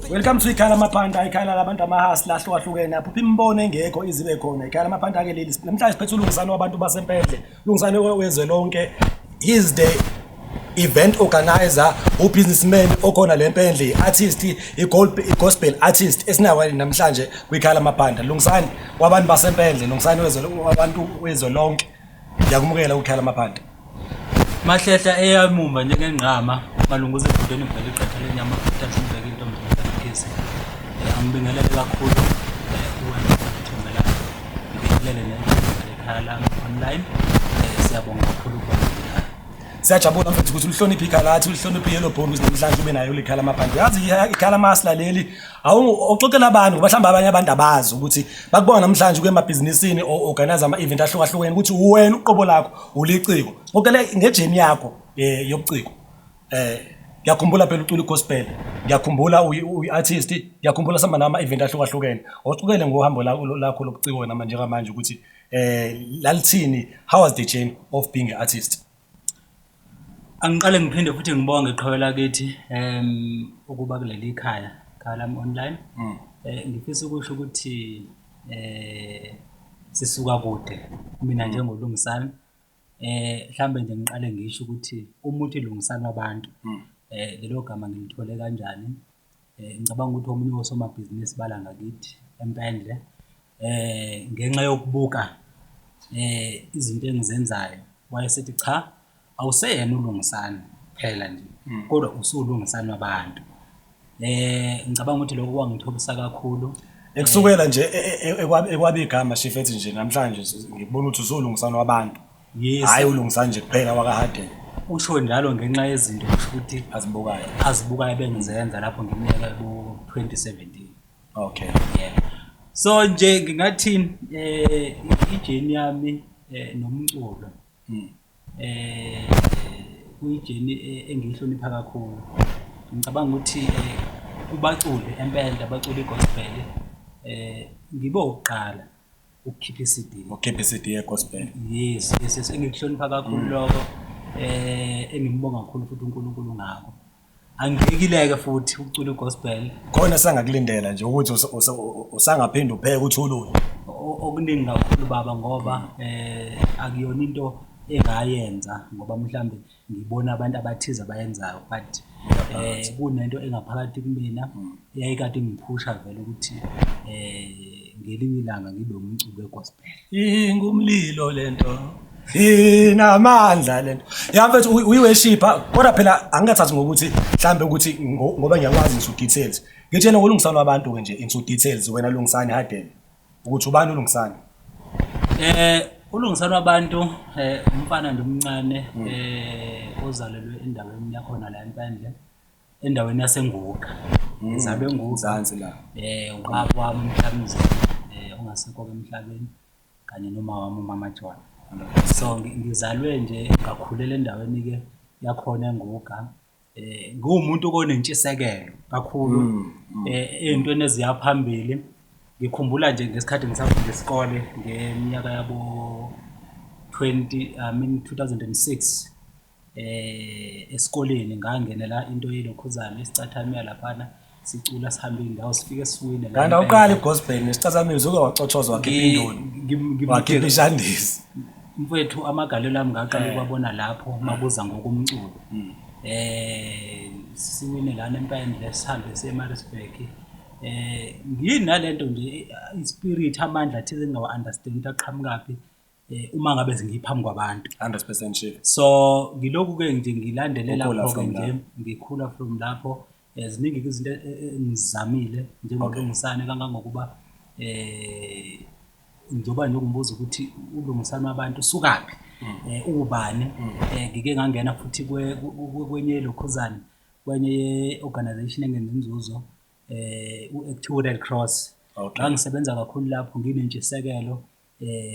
Welcome to Ikhala Mapanda, ikhala labantu amahasla ahlukahlukene apho imbono engekho izibe khona. Ikhala Mapanda ke leli namhlanje siphethe ulungisano wabantu basempendle. Ulungisano wezwe lonke. Is the event organizer, businessman okhona lempendle, artist, gospel artist esinayo namhlanje kwikhala Mapanda. Lungisani wabantu basempendle, lungisani wabantu wezwe lonke. Ngiyakumukela ukhala Mapanda. Mahlehla eyamumba njengengqama malunguze ebudeni ngivele iqatha lenyama thatha ngibeke into mzimkhisi angibingelele kakhulu uwena ngibingelele nekhaya lami online siyabonga kakhulu ukubona siyajabula mfethu ukuthi ulihloniphe ikhala lathi ulihloniphe yellow bonus namhlanje ube nayo ikhala Mapanda. Yazi ikhala masla leli awuxoxela abantu bahlamba abanye abantu abazi ukuthi bakubona namhlanje kwemabhizinisini organize ama event ahlukahlukene ukuthi uwena uqobo lakho uliciko ngokuhle ngejeni yakho yobuciko. Ngiyakhumbula phela ucula gospel, ngiyakhumbula uartist, ngiyakhumbula samba nama event ahlukahlukene. Awucukele ngohambo lakho lobuciko namanje njengamanje ukuthi lalithini, how was the journey of being an artist? Angiqale ngiphinde futhi ngibonge iqhawela kithi ukuba kuleli ikhaya lami online. Ngifisa ukusho ukuthi sisuka kude mina njengolungisana mhlambe nje ngiqale ngisho ukuthi umuntu ilungisana wabantu lelo gama ngilithole kanjani. Ngicabanga ukuthi omunye wosomabhizinisi bala ngakithi empendle ngenxa yokubuka izinto engizenzayo wayesethi cha awuseyena ulungisana phela nje kodwa usulungisana wabantu. Ngicabanga ukuthi lokho kwangithobisa kakhulu ekusukela nje ekwabi igama shifethi nje namhlanje ngibona ukuthi usulungisana wabantu. Yes, hayi ulungisana nje kuphela wakahade. Usho njalo ngenxa yezinto ukuthi azibukayo bengizenza lapho ngiminyaka ku-2017. Okay, yeah. So nje ngingathi ijeni yami nomculo kuyijeni engiyihlonipha kakhulu. Ngicabanga ukuthi ubaculi empela abaculi gospel ngibe uqala ukukhipha iCD yegospel. Yes engikuhlonipha kakhulu lokho engibonga kakhulu futhi uNkulunkulu ngakho. Angikekileke futhi ukucula igospel khona sangakulindela nje ukuthi usangaphinda upheke uthulule okuningi kakhulu baba ngoba akuyona into engayenza ngoba mhlambe ngibona abantu abathize abayenzayo but kunento engaphakathi kumina eyayikade ngiphusha vele ukuthi ngelinye ilanga ngibe umculi wegospel. Ingumlilo lento inamandla lento yamfethu uyiworshipper kodwa phela angingathathi ngokuthi mhlambe ukuthi ngoba ngiyakwazi into details ngitshela ngolungisana wabantu ke nje into details wena lungisani hadeni ukuthi ubani ulungisana. Ulungisana wabantu umfana nje omncane ozalelwe endaweni yakhona la empendle endaweni yasenguka. Ngizalwe nguzansi la ubaba wami mhlambe ongasekho emhlabeni kanye noma wami uMama John. So ngizalwe nje ngakhulela endaweni ke yakhona enguka. Ngumuntu onentshisekelo kakhulu ezintweni eziyaphambili. Ngikhumbula nje ngesikhathi ngisafunda isikole ngeminyaka yabo 2006 esikoleni ngangenela into yelokhuzana Iscathamiya laphana sicula sihamba indawo sifike siwine la. Kanti awuqala igospel nesicathamile uzuke wacothoza wakhipha indoni wakhipha ishandisi. Mfowethu amagalelo ami ngaqala ukwabona lapho mabuza ngokumculo. Siwine lana empendle sihambe seMaritzburg. Nginalento nje ispirit amandla thize ngawa understand ukuthi aqhamukaphi uma ngabe ngiphambi kwabantu 100% sure. So ngilokhu ke nje ngilandelela lapho nje ngikhula from lapho eziningi izinto engizamile njengolungisane kangangokuba njoba nje ngumbuzo ukuthi ulungisana wabantu sukaphi ubani ngike ngangena futhi kwenye lokhuzana kwenye organization engenza inzuzo Redcross. Ngisebenza kakhulu lapho nginentshisekelo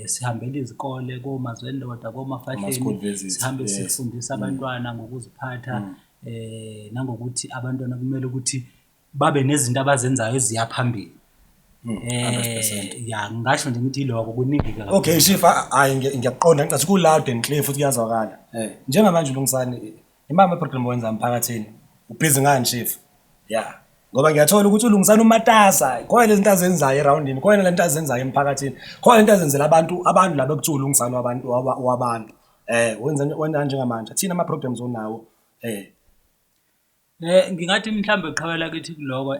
sihambela izikole komazwendoda komafahleni sihambe sifundisa abantwana ngokuziphatha nangokuthi abantwana kumele ukuthi babe nezinto abazenzayo eziyaphambili. 100%. Ya ngisho nje ngithi lokho kuningi kakhulu. Okay Shifa hayi ngiyaqonda ngicathi ku loud and clear futhi kuyazwakala. Njengamanje ulungisani imama program wenza emphakathini ubhizi ngani Shifa? Yeah. ngoba ngiyathola ukuthi ulungisana umatasa khona lezi zinto azenzayo eroundini khona lento azenzayo emphakathini khona lento azenzela abantu laba kuthiwa ulungisana wabantu wenza njengamanje thina ama problems onawo Ngingathi mhlambe qhawela kithi kuloko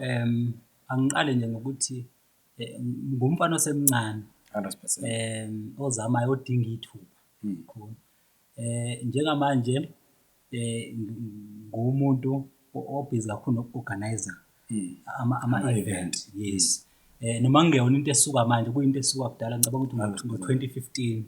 angiqale nje ngokuthi ngumfana osemncane 100%. Ozamayo odinga ithuba khona njengamanje ngumuntu obhizi kakhulu noku-organizer ama-event yes noma ngeyona into esuka manje kuyinto esuka kudala ngicabanga ukuthi ngo-2015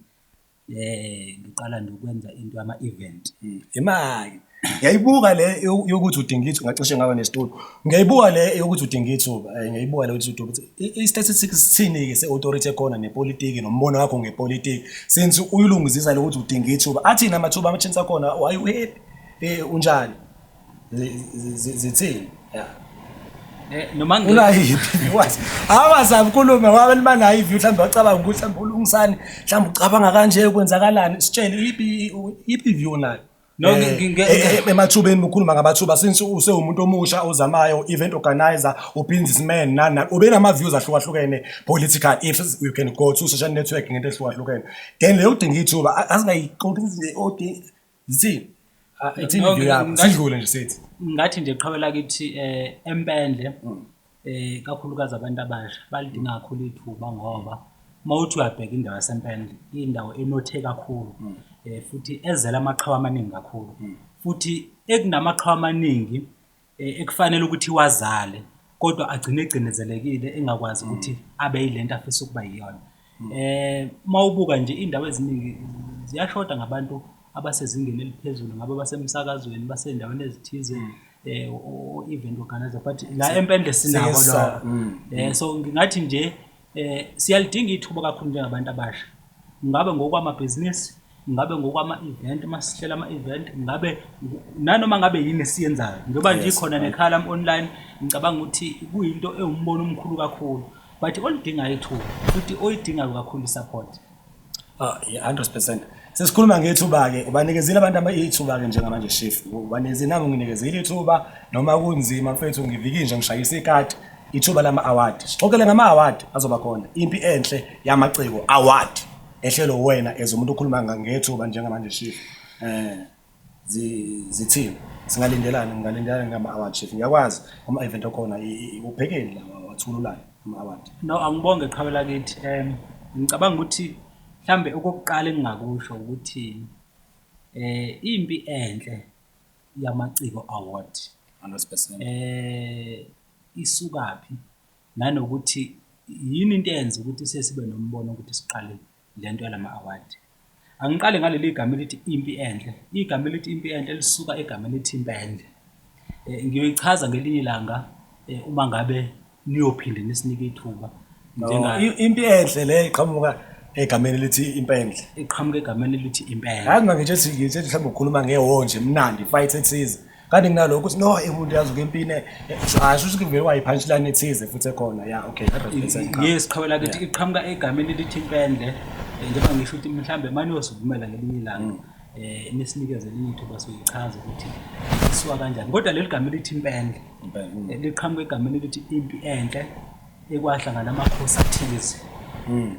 ngiqala nje ukwenza into yama-event imali ngiyayibuka le yokuthi udinga ithuba ngacishe ngawe nesitudio ngiyayibuka le yokuthi udinga ithuba ngiyayibuka le ukuthi i-statistics sithini-ke se-authority ekhona nepolitiki nombono wakho ngepolitiki since uyilungizisa lokuthi udinga ithuba athini amathuba ama-chance akhona are you happy unjani zithini noma unayiphi wathi awazabi khulume wabe libanayo iview mhlawumbe wacabanga ukuthi mhlawumbe ulungisani mhlawumbe ucabanga kanje kwenzakalani sitshele iphi view nayo emathubeni mukhuluma ngabathuba since usewumuntu omusha ozamayo event organizer businessman nana ube nama views ahlukahlukene political if you can go to social network ngento ehlukahlukene then leyo udinga ithuba asingayiqoqisi odi zithini ithini view yakho sidlule nje sithi ngathi nje qhawela kithi empendle kakhulukazi abantu abasha balidinga kakhulu ithuba ngoba mawuthi uyabheka indawo yasempendle indawo enothe kakhulu futhi ezela amaqhawe amaningi kakhulu futhi ekunamaqhawe amaningi ekufanele ukuthi wazale kodwa agcine egcinezelekile engakwazi ukuthi abe yilento afisa ukuba yiyona mawubuka nje indawo eziningi ziyashoda ngabantu abasezingeni eliphezulu ngabe basemsakazweni basendaweni ezithize event organizer but la empendle sinabo lo so ngingathi nje siyalidinga ithuba kakhulu njengabantu abasha ngabe ngokwamabhizinisi ngabe ngokwama-event masihlela ama-event ngabe nanoma ngabe yini esiyenzayo njengoba nje ikhona nekhala online ngicabanga ukuthi kuyinto ewumbono omkhulu kakhulu but olidingayo ithuba futhi oyidingayo kakhulu i-support 100%. Sesikhuluma ngethuba-ke ubanikezile abantu ithuba-ke njengamanje shift ubaneze nami nginikezile ithuba noma kunzima mfethu ngiviki nje ngishayisa ikati ithuba lama-award sixoxele ngama-award azoba khona impi enhle Yamaciko award ehlelo wena as umuntu okhuluma ngethuba njengamanje shift zithini ngingalindelana ngama-award shift ngiyakwazi ama-event akhona uphekeni la wathululana ama-award no angibonge qhawela kithi ngicabanga ukuthi mhlambe okokuqala engingakusho ukuthi impi enhle Yamaciko award 100%. Isukaphi nanokuthi yini into eyenza ukuthi sesibe nombono ukuthi siqale lento yalama award angiqale ngaleli igama elithi impi enhle igama elithi impi enhle lisuka egameni elithi impende ngiyoyichaza ngelinye ilanga uma ngabe niyophinde nisinike ithuba njenga impi enhle le iqhamuka egameni elithi impendle iqhamuka egameni elithi impende yazi ngithi mhlawumbe ukhuluma ngehonje mnandi fight ethize kanti nginalokho ukuthi no umuntu yazi ukempini asho ukuthi vele wayipunchline ethize futhi ekhona okay yes qhawela ukuthi iqhamuka egameni elithi impendle njengoba ngisho ukuthi mhlambe manje uyosivumela ngelinye ilanga nesinikeze elinye ithuba soyichaza ukuthi isuka kanjani kodwa leli gama elithi impendle liqhamuka egameni elithi impi enhle ekwahlangana amakhosi athize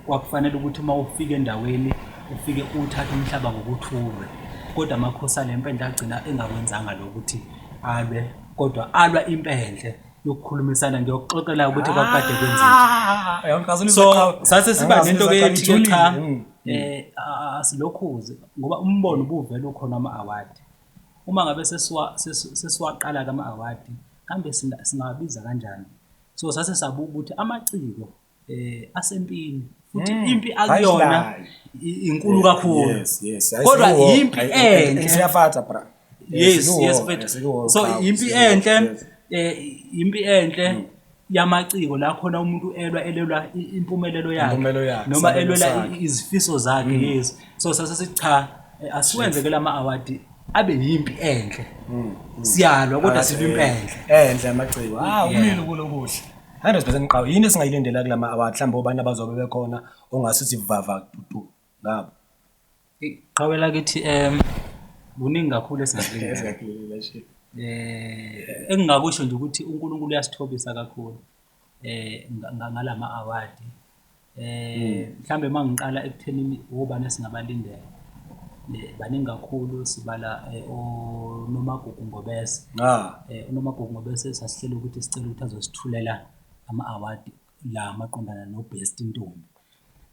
kwakufanele ukuthi uma ufika endaweni ufike uthathe umhlaba ngokuthulwe kodwa amakhosi alempendle agcina engakwenzanga lokuthi alwe kodwa alwa impendle yokukhulumisana ngiyokuxoxela ukuthi kwakade kwenzeka so sase siba nento ke ethi cha asilokhuze ngoba umbono ubuvela ukhona ama-award uma ngabe sesiwaqala kama-award kambe singabiza kanjani so sase sabuka ukuthi amaciko asempini futhi impi akuyona inkulu kakhulu kodwa impi enhle siyafatha bra yes so impi enhle Yamaciko la khona umuntu elelwa impumelelo yakhe noma elwela izifiso zakhe yes so sase sicha asiwenze ke lama award abe yimpi enhle siyalwa kodwa silwa enhle Yamaciko umile kulokuhle 100% ngiqhawe yini esingayilendela kulama award mhlawumbe obani abazobe bekhona ongasithi vava tutu ngabo qhawela kithi kuningi kakhulu esingakulinda Engingakusho nje ukuthi uNkulunkulu uyasithobisa kakhulu ngalama award. Mhlambe mangiqala ekuthenini obani singabalindele. Baningi kakhulu sibala oNomagugu Ngobese. uNomagugu Ngobese sasihlela ukuthi sicela ukuthi azosithulela ama-award la maqondana no-best ntombi.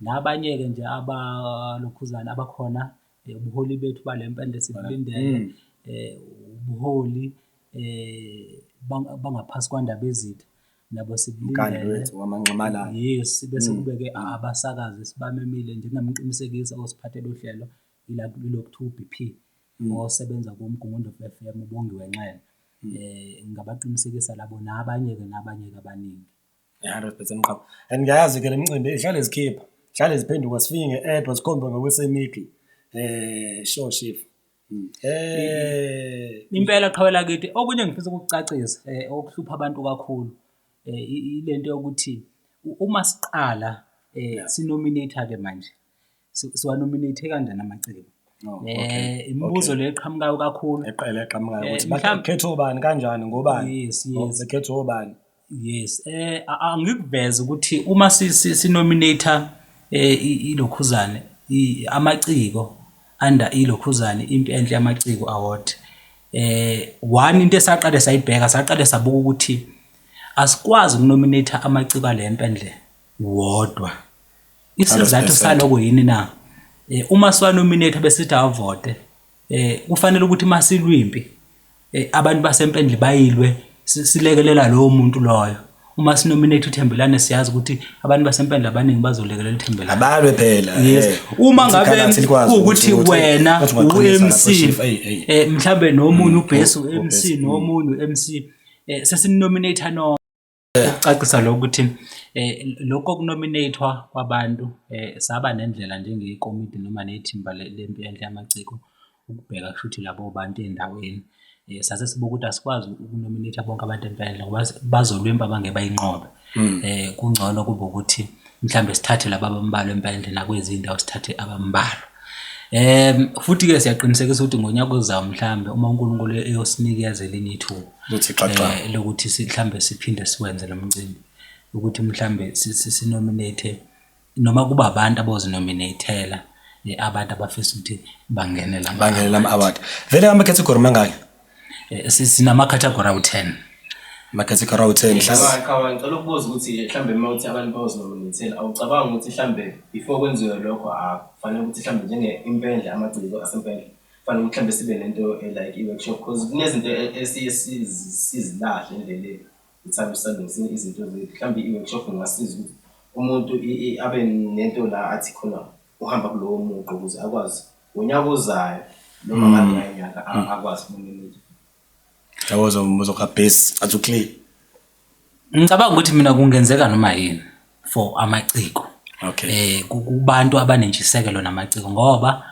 Nabanye-ke nje abalokhuzana abakhona ubuholi bethu balempande sibulindele ubuholi bangaphasi kwandaba ezitha nabo sibulindele. Yes, bese kube-ke abasakazi sibamemile njengamqinisekisa osiphathele uhlelo ilokuthiwa uBP osebenza kuMgungundo FM uBongiwe Enhle. Ngabaqinisekisa labo nabanye-ke abaningi. 100% qaba. And ngiyazi ke le micimbi ihlale zikhipha, ihlale ziphenduka sifike nge-app sikhombe ngokwesemigli. Sure chief. Impela qhawela kithi okunye ngifisa ukukucacisa okuhlupha abantu kakhulu ilento yokuthi uma siqala sinominate ke manje siwanominate kanjani amaciko. Imibuzo le eqhamukayo kakhulu eqhamukayo ukuthi bakhetha obani kanjani ngobani. Yes. Bekhetha obani. Yes, angikuveza ukuthi uma sinominate ilokhuzane amaciko under ilokhuzane Impi Enhle yamaciko award. One into esaqale sayibheka saqale sabuka ukuthi asikwazi ukunominate amaciko alempendle wodwa. Isizathu saloko yini na? Uma siwanominate besithi avote kufanele ukuthi masilwimpi abantu basempendle bayilwe silekelela lowo muntu loyo. Uma sinominate uThembelane siyazi ukuthi abantu basempendle abaningi bazolekelela uThembelane. Abalwe phela. Uma ngabe ukuthi wena uMC mhlambe nomunye ubhesi uMC nomunye uMC sesinominate no ukucacisa lokho ukuthi lokho kunominatewa kwabantu saba nendlela njengekomiti noma nethimba lempi enhle yamaciko ukubheka kushuthi labo bantu endaweni. Sase sibuka ukuthi asikwazi ukunominate bonke abantu empendle ngoba bazolwimpa bangeba inqobe. Kungcono kube ukuthi mhlambe sithathe laba abambalwa empendle nakwezindawo sithathe abambalwa. Futhi ke siyaqinisekisa ukuthi ngonyaka ozayo mhlambe uma uNkulunkulu eyosinikeza elinye ithuba lokuthi mhlambe siphinde siwenze lo mcimbi ukuthi mhlambe sinominate noma kuba abantu abozinominatela abantu abafisa ukuthi bangene lama award. Vele ama category mangaki? Sinama category awu-10. Ama-category awu-10. Ngicela ukubuza ukuthi mhlambe mawuthi abantu bazinominatela awucabanga ukuthi mhlambe before kwenziwe lokho kufanele ukuthi mhlambe njenge-impendle amaciko asempendle kufanele ukuthi mhlambe sibe nento like i-workshop because kunezinto esiye sizilahle endleleni ithabe sisebenzise izinto zethu mhlambe i-workshop ingasiza ukuthi umuntu abe nento la athi khona uhamba kulowo muntu ukuze akwazi unyaka ozayo noma ngabe nganyaka akwazi ukunominate. Yawozo muzokabhesi athi clear. Ngicabanga ukuthi mina kungenzeka noma yini for amaciko. Kubantu abanentshisekelo namaciko ngoba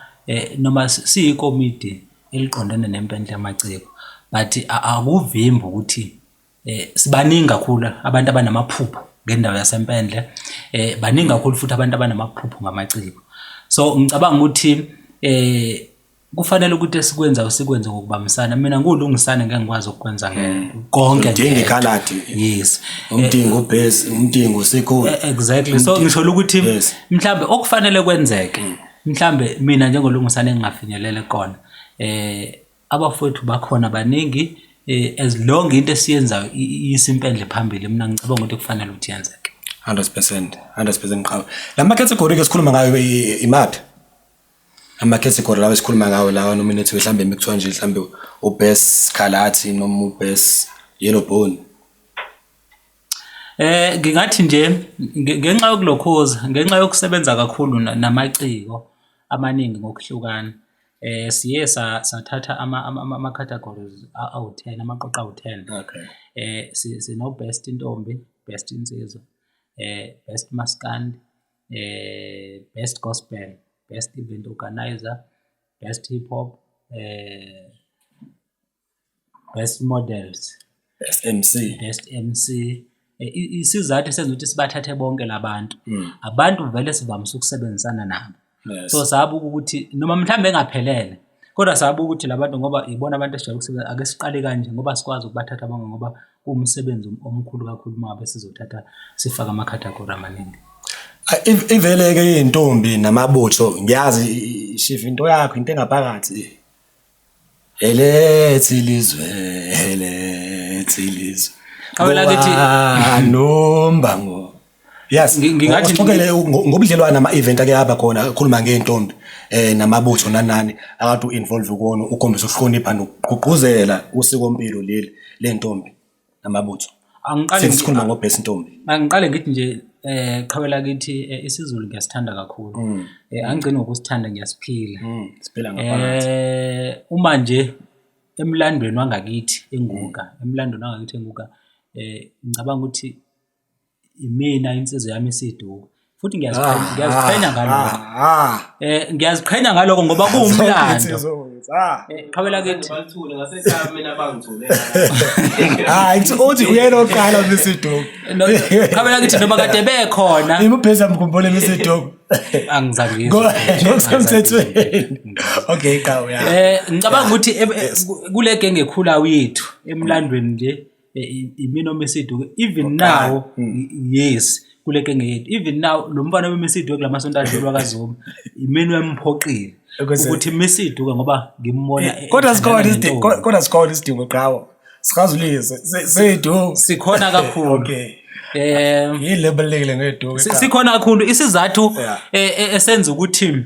noma siyikomiti eliqondene nempendle yamaciko but akuvimbi ukuthi sibaningi kakhulu abantu abanamaphupho ngendawo yasempendle baningi kakhulu futhi abantu abanamaphupho ngamaciko. So ngicabanga ukuthi kufanele ukuthi sikwenze ngokubambisana. Mina ngulungisane ngeke ngikwazi ukwenza konke nje ikhaladi. Yes, umdingo ubhesi umdingo usekhona. Exactly. So ngisho ukuthi mhlambe okufanele kwenzeke mhlambe mina njengolungisane engingafinyelele kona abafowethu bakhona baningi as long into esiyenzayo isimpendle phambili mina ngicabanga ukuthi kufanele ukuthi yenzeke 100% qhawe. Lama category ke sikhuluma ngayo imaphi? Ama category lawa esikhuluma ngawo lawa nominate mhlambe mikuthiwa nje mhlambe ubest khalati noma ubest yellow bone. Ngingathi nje ngenxa yokulokhoza ngenxa yokusebenza kakhulu namaciko amaningi ngokuhlukana siye sathatha ama categories awu-10 amaqoqo awu-10. Sino best intombi, best insizwa, best maskandi, best gospel, best event organizer, best hip hop, best models, best MC. Isizathu senza ukuthi sibathathe bonke labantu. Abantu vele sivamisa ukusebenzisana nabo. So sabuka ukuthi noma mhlambe engaphelele Kodwa sabe ukuthi labantu ngoba ibona abantu esijwayele ukusebenza ake siqale kanje ngoba sikwazi ukubathatha abanye ngoba kuwumsebenzi omkhulu kakhulu mabe sizothatha sifaka amakhathagori amaningi. Ivele-ke intombi namabutho ngiyazi shifa into yakho into engaphakathi elethi ilizwe Awela kithi nombango yes ngingathi ngixoxele ngobudlelwane ama-event ake aba khona khuluma ngeentombi namabutho nanani akade involve kuwona ukhombisa ukuhlonipha nokugqugquzela usikompilo leli lentombi namabutho angiqale sikhuluma ngobhesi intombi angiqale ngithi nje qhawela kithi isiZulu ngiyasithanda kakhulu angigcini ngokusithanda ngiyasiphila siphila ngaphakathi uma nje emlandweni wangakithi enguka ngicabanga ukuthi imina insizwe yami isiduka futhi ngiyaziqhenya ngalokho ngiyaziqhenya ngalokho ngoba kuwumlando qhawela kithi balithule ngasekhaya mina bangithule uthi uyena oqala besiduka qhawela kithi noma kade bekhona impheza mkhumbule besiduka angizangizwa ngosemthethweni okay qawo ya ngicabanga ukuthi kule genge ekhula wethu emlandweni nje imino mesiduka even now yes kule genge yethu even now lo mfana wemesiduka kulamasonto adlulwa kaZuma imino emphoqile ukuthi mesiduka ngoba ngimbona kodwa sikhona isidingo qawo sikhazulise sethu sikhona kakhulu okay yilebelekile ngeduka sikhona kakhulu isizathu esenza ukuthi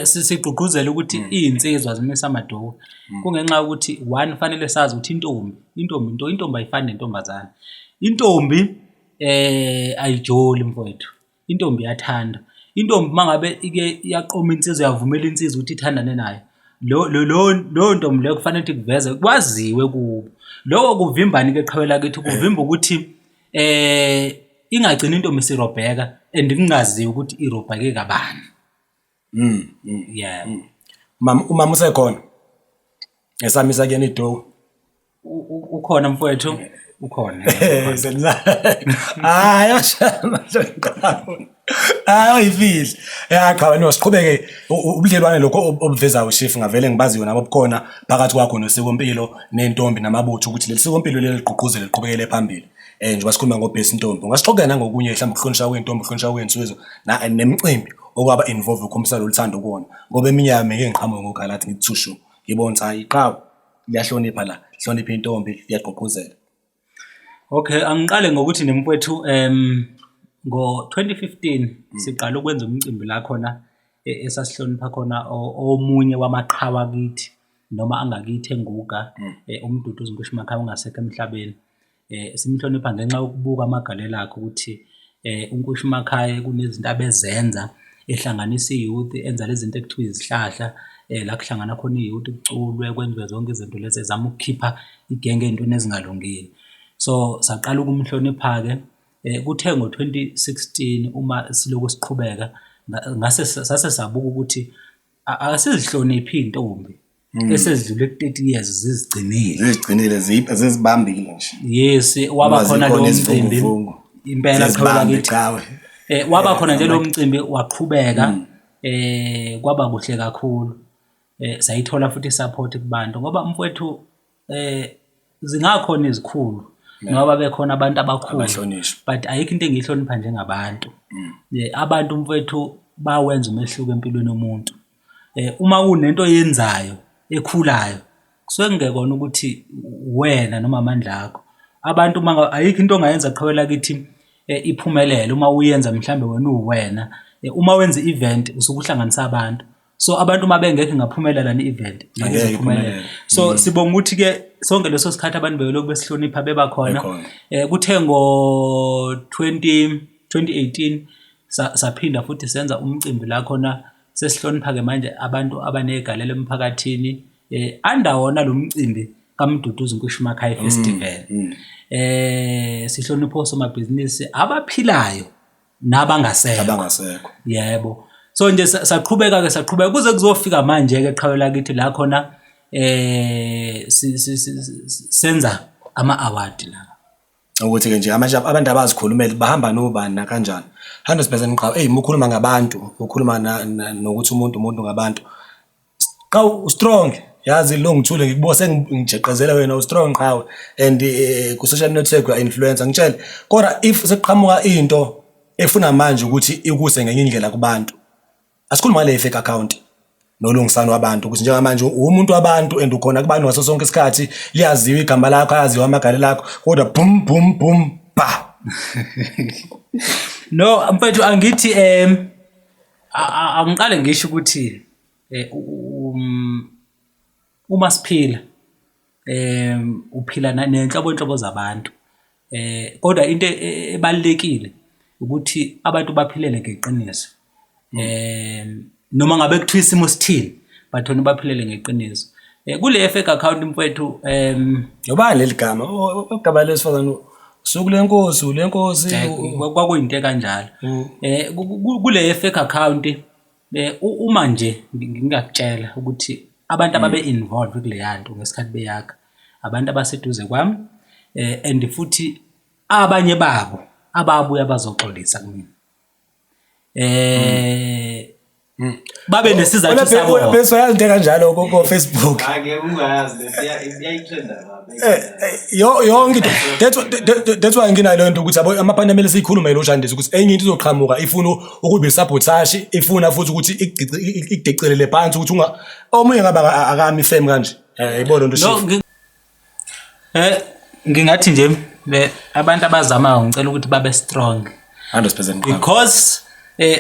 sigqugquzela ukuthi izinsizwa zimisa amaduku kungenxa ukuthi one fanele sazi ukuthi intombi ayifani nentombazana intombi ayijoli mfowethu intombi iyathanda intombi mangabe ike yaqoma insizwa yavumela insizwa ukuthi ithandane nayo lo ntombi leyo kufanele ukuthi kuveze kwaziwe kubo lokho kuvimbani ke qhawela kithi kuvimba ukuthi ingagcina intombi sirobheka and kungaziwi ukuthi irobheke kabani yeah umama usekhona esamisa kuyena idowu ukhona mfowethu ukhona ayifihli cha no siqhubeke ubudlelwane lokho obuvezayo shift ngavele ngibaziyo nabo bukhona phakathi kwakho nosikompilo nentombi namabutho ukuthi leli sikompilo leli liqhuquzele liqhubekele phambili njengoba sikhuluma ngobhesi intombi ungasixoxela nangokunye mhlawumbe ukuhlonishwa kwentombi ukuhlonishwa kwensizwe nemicimbi okwaba involve ukhombisa loluthando kuona ngoba eminyaka ngeke ngiqhamuke ngokalathi ngithushu ngibona ukuthi hayi qawo liyahlonipha la hlonipha intombi liyaqhuquzela. Okay angiqale ngokuthi nemfowethu ngo-2015 siqala ukwenza umcimbi la khona esasihlonipha khona omunye wamaqhawe kithi noma angakithi enguga umduduzi uNkoshimakhaya ungasekho emhlabeni simhlonipha ngenxa yokubuka amagalelo akhe ukuthi uNkoshimakhaya kunezinto abezenza ehlanganisa iyouth enza lezi zinto ekuthiwa izihlahla la kuhlangana khona iyouth kuculwe kwenziwe zonke izinto lezi ezama ukukhipha igenge ezintweni ezingalungile so saqala ukumhlonipha ke kuthe ngo-2016 uma siloko siqhubeka ngase sase sabuka ukuthi asizihloniphi intombi esezidlule ku-30 years zizigcinile zizibambile nje yes waba khona lo mcimbi impela qhawela kithi waba khona nje lo mcimbi waqhubeka kwaba kuhle kakhulu sayithola futhi support kubantu ngoba mfowethu zingakhona izikhulu ngoba bekhona abantu abakhulu but ayikho into engiyihlonipha njengabantu abantu mfowethu bawenza umehluko empilweni yomuntu uma kunento yenzayo ekhulayo kusuke kungekona ukuthi wena noma amandla akho abantu ayikho into ongayenza qhawela kithi iphumelele uma uyenza mhlambe wena uwena uma wenza event usuke uhlanganisa abantu so abantu uma bengekho ngaphumelela ne-event ngeke so sibonga ukuthi ke sonke leso sikhathi abantu beloku besihlonipha beba khona kuthe ngo-2018 saphinda futhi senza umcimbi la khona sesihlonipha ke manje abantu abanegalelo emphakathini andawona lo mcimbi kaMduduzi uNkoshimakhaya Festival sihlonipha osomabhizinisi abaphilayo nabangasekho yebo so nje saqhubeka kuze kuzofika manje ke qhawela kithi la khona senza ama-award la ukuthi ke nje abantu abazikhulumeli bahamba nobani na kanjani 100% qhawe mukhuluma ngabantu ukhuluma nokuthi umuntu ngabantu Qawu strong yazi lo ngithule ngikubose ngijeqezela wena u strong qawe and ku social network ya influencer ngitshela kodwa if sekuqhamuka into efuna manje ukuthi ikuse ngenye indlela kubantu asikhuluma ngale fake account nolungisana wabantu ukuthi njengamanje umuntu wabantu and ukhona kubantu ngaso sonke isikhathi liyaziwa igama lakho ayaziwa amagale lakho kodwa boom boom boom ba no mfethu angithi angiqale ngisho ukuthi uma siphila uphila nenhlobonhlobo zabantu kodwa into ebalekile ukuthi abantu baphilele ngeqiniso noma ngabe kuthiwa isimo sithini bathona baphilele ngeqiniso kule fake account mfethu yobani leligama ogaba lesifazana suku lenkosi kwakuyinto kanjalo kule fake account uma nje ngingakutshela ukuthi abantu ababe involved kule yanto ngesikhathi beyakha abantu abaseduze kwami and futhi abanye babo ababuya bazoxolisa kumina babe nesizathu sabo bese yazi kanjalo ko Facebook ake ungayazi iyayitrenda yonke that's why nginalo into ukuthi amaphandle mele sikhuluma yilojandisi ukuthi enye into izoqhamuka ifuna ukuba sabotage ifuna futhi ukuthi ikudecelele phansi ukuthi omunye ngaba akami fame kanje yibona into shift ngingathi nje abantu abazamayo ngicela ukuthi babe strong 100% because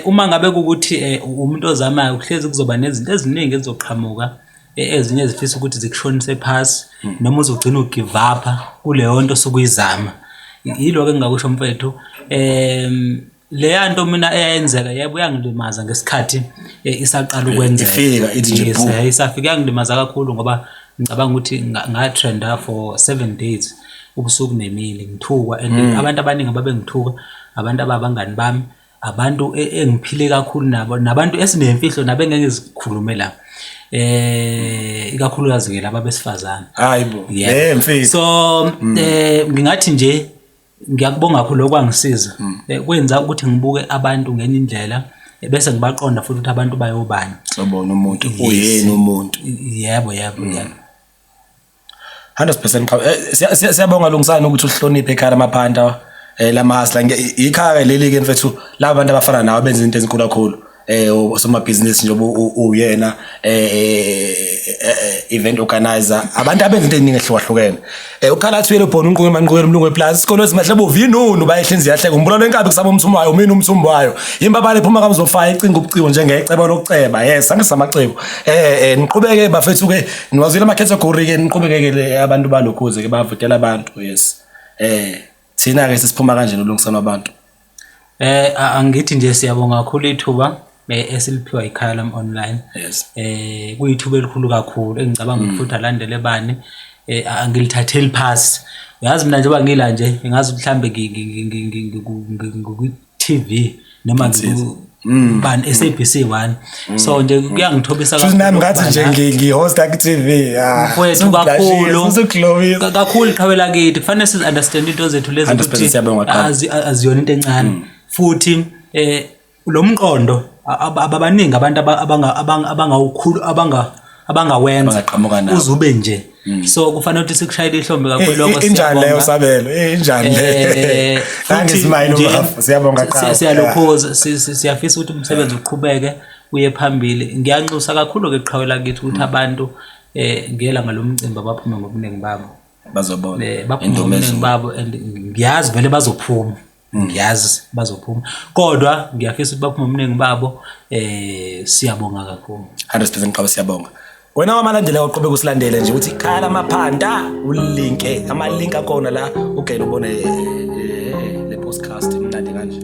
uma ngabe ukuthi umuntu ozamayo kuhlezi kuzoba nezinto eziningi ezizoqhamuka ezinye ezifisa ukuthi zikushonise phansi noma uzogcina ugive up kuleyo nto sokuyizama yilo ke engakusho mfethu le yanto mina eyenzeka yebo yangilimaza ngesikhathi isaqala ukwenzeka isafika yangilimaza kakhulu ngoba ngicabanga ukuthi ngatrenda for 7 days ubusuku nemini ngithukwa and abantu abaningi ababengithuka abantu ababangani bami abantu engiphile kakhulu nabo nabantu esinemfihlo nabengeke ngizikhulume la ikakhulukazi ke laba besifazana hayibo mfihlo so ngingathi nje ngiyakubonga kakhulu okwangisiza kwenza ukuthi ngibuke abantu ngenye indlela bese ngibaqonda futhi ukuthi abantu bayobani sobona umuntu uyena umuntu yebo 100% siyabonga lungisana ukuthi uhloniphe ekhaya lamaphanda lamahasla ikhaya leli ke mfethu laba bantu abafana nawe benza izinto ezinkulu kakhulu somabhizinisi nje uyena event organizer abantu abenza into eziningi ehlukahlukene ukhalathi wele bona unqoqwe emanqoqweni umlungu weplaza isikolo esimahle bovinunu bayehlenzi yahleka umbulalo enkabi kusaba umthumo wayo mina umthumo wayo imbabale iphuma kamzofaya icinga ubuciwo njengecebo lokuceba yes angisamacebo niqhubeke bafethu ke niwazile ama category ke niqhubeke ke abantu balokhuze ke bavotela abantu yes thina ke sisiphuma kanje nolungisana abantu angithi nje siyabonga kakhulu ithuba esiliphiwa ikhaya lam online yes kuyithuba elikhulu kakhulu engicabanga ukuthi futhi alandele bani angilithatheli phasi uyazi mina njengoba ngila nje ngazi mhlambe ku TV noma bani SABC 1 so nje kuyangithobisa kakhulu nami ngathi nje ngihost ku TV mfowethu kakhulu qhawela kithi kufanele siz understand into zethu lezi ukuthi aziyona into encane futhi lo mqondo ababaningi abantu abangawukhulu abangawenza uzube nje so kufanele ukuthi sikushayile ihlombe kakhulu lokho injani leyo sabelo injani le ngisimile siyabonga cha siyalokhoza siyafisa ukuthi umsebenzi uqhubeke uye phambili ngiyanxusa kakhulu ke qhawela kithi ukuthi abantu ngela ngalomcimbi abaphume ngobuningi babo bazobona ngobuningi babo and ngiyazi vele bazophuma ngiyazi bazophuma kodwa ngiyafisa ukuthi baphume ngobuningi babo siyabonga kakhulu 100% qaba siyabonga wena wamalandela uqhubeka usilandele nje uthi ikhaya lamaphanda ulinke ama link akona la ugela ubone le podcast mnandi kanje